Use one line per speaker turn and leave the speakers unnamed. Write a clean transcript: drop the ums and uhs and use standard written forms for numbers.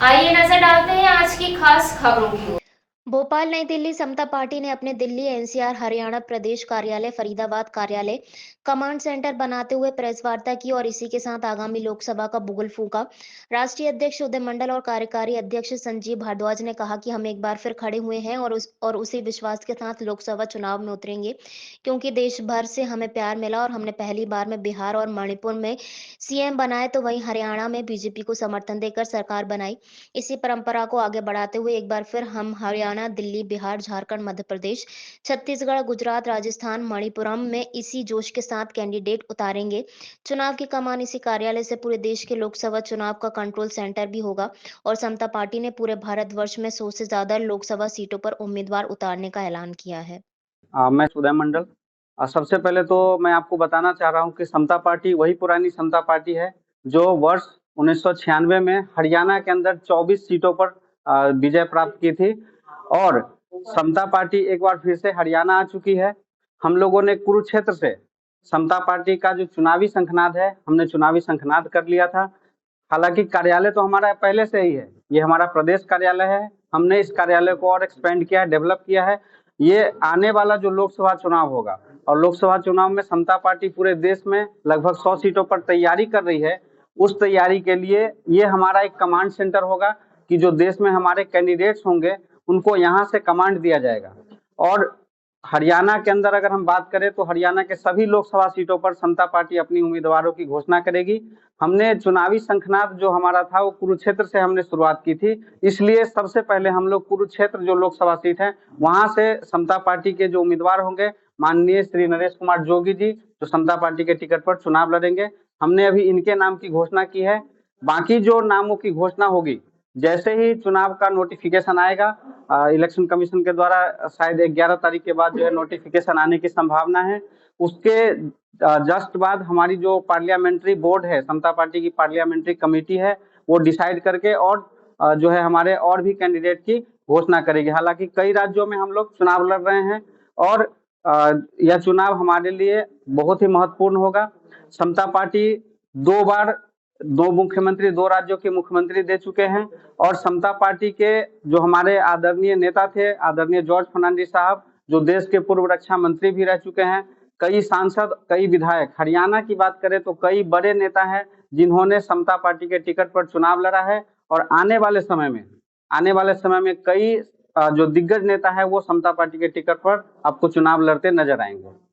आइए नजर डालते हैं आज की खास खबरों की ओर।
भोपाल नई दिल्ली समता पार्टी ने अपने दिल्ली एनसीआर हरियाणा प्रदेश कार्यालय फरीदाबाद कार्यालय कमांड सेंटर बनाते हुए प्रेस वार्ता की और इसी के साथ आगामी लोकसभा का बुगल फूंका। राष्ट्रीय अध्यक्ष उदय मंडल और कार्यकारी अध्यक्ष संजीव भारद्वाज ने कहा कि हम एक बार फिर खड़े हुए हैं और उसी विश्वास के साथ लोकसभा चुनाव में उतरेंगे, क्योंकि देश भर से हमें प्यार मिला और हमने पहली बार में बिहार और मणिपुर में सीएम बनाए, तो वहीं हरियाणा में बीजेपी को समर्थन देकर सरकार बनाई। इसी परंपरा को आगे बढ़ाते हुए एक बार फिर हम हरियाणा, दिल्ली, बिहार, झारखंड, मध्य प्रदेश, छत्तीसगढ़, गुजरात, राजस्थान, मणिपुरम में इसी जोश के साथ कैंडिडेट उतारेंगे। चुनाव की कमान इसी कार्यालय से पूरे देश के लोकसभा चुनाव का कंट्रोल सेंटर भी होगा और समता पार्टी ने पूरे भारतवर्ष में 100 से ज्यादा लोकसभा सीटों पर उम्मीदवार उतारने का ऐलान किया है।
मैं उदय मंडल। सबसे पहले तो मैं आपको बताना चाह रहा हूं कि समता पार्टी वही पुरानी समता पार्टी है जो वर्ष 1996 में हरियाणा के अंदर 24 सीटों पर विजय प्राप्त की थी और समता पार्टी एक बार फिर से हरियाणा आ चुकी है। हम लोगों ने कुरुक्षेत्र से समता पार्टी का जो चुनावी शंखनाद है, हमने चुनावी शंखनाद कर लिया था। हालांकि कार्यालय तो हमारा पहले से ही है, ये हमारा प्रदेश कार्यालय है। हमने इस कार्यालय को और एक्सपेंड किया है, डेवलप किया है। ये आने वाला जो लोकसभा चुनाव होगा और लोकसभा चुनाव में समता पार्टी पूरे देश में लगभग 100 सीटों पर तैयारी कर रही है। उस तैयारी के लिए ये हमारा एक कमांड सेंटर होगा कि जो देश में हमारे कैंडिडेट्स होंगे उनको यहाँ से कमांड दिया जाएगा। और हरियाणा के अंदर अगर हम बात करें तो हरियाणा के सभी लोकसभा सीटों पर समता पार्टी अपनी उम्मीदवारों की घोषणा करेगी। हमने चुनावी शंखनाद जो हमारा था वो कुरुक्षेत्र से हमने शुरुआत की थी, इसलिए सबसे पहले हम लोग कुरुक्षेत्र जो लोकसभा सीट है वहां से समता पार्टी के जो उम्मीदवार होंगे माननीय श्री नरेश कुमार जोगी जी जो समता पार्टी के टिकट पर चुनाव लड़ेंगे, हमने अभी इनके नाम की घोषणा की है। बाकी जो नामों की घोषणा होगी जैसे ही चुनाव का नोटिफिकेशन आएगा, इलेक्शन कमीशन के द्वारा शायद 11 तारीख के बाद जो है नोटिफिकेशन आने की संभावना है। उसके जस्ट बाद हमारी जो पार्लियामेंट्री बोर्ड है, समता पार्टी की पार्लियामेंट्री कमेटी है, वो डिसाइड करके और जो है हमारे और भी कैंडिडेट की घोषणा करेगी। हालांकि कई राज्यों में हम लोग चुनाव लड़ रहे हैं और यह चुनाव हमारे लिए बहुत ही महत्वपूर्ण होगा। समता पार्टी 2 बार 2 मुख्यमंत्री 2 राज्यों के मुख्यमंत्री दे चुके हैं और समता पार्टी के जो हमारे आदरणीय नेता थे, आदरणीय जॉर्ज फर्नांडिस साहब जो देश के पूर्व रक्षा मंत्री भी रह चुके हैं, कई सांसद, कई विधायक, हरियाणा की बात करें तो कई बड़े नेता हैं जिन्होंने समता पार्टी के टिकट पर चुनाव लड़ा है और आने वाले समय में कई जो दिग्गज नेता है वो समता पार्टी के टिकट पर आपको चुनाव लड़ते नजर आएंगे।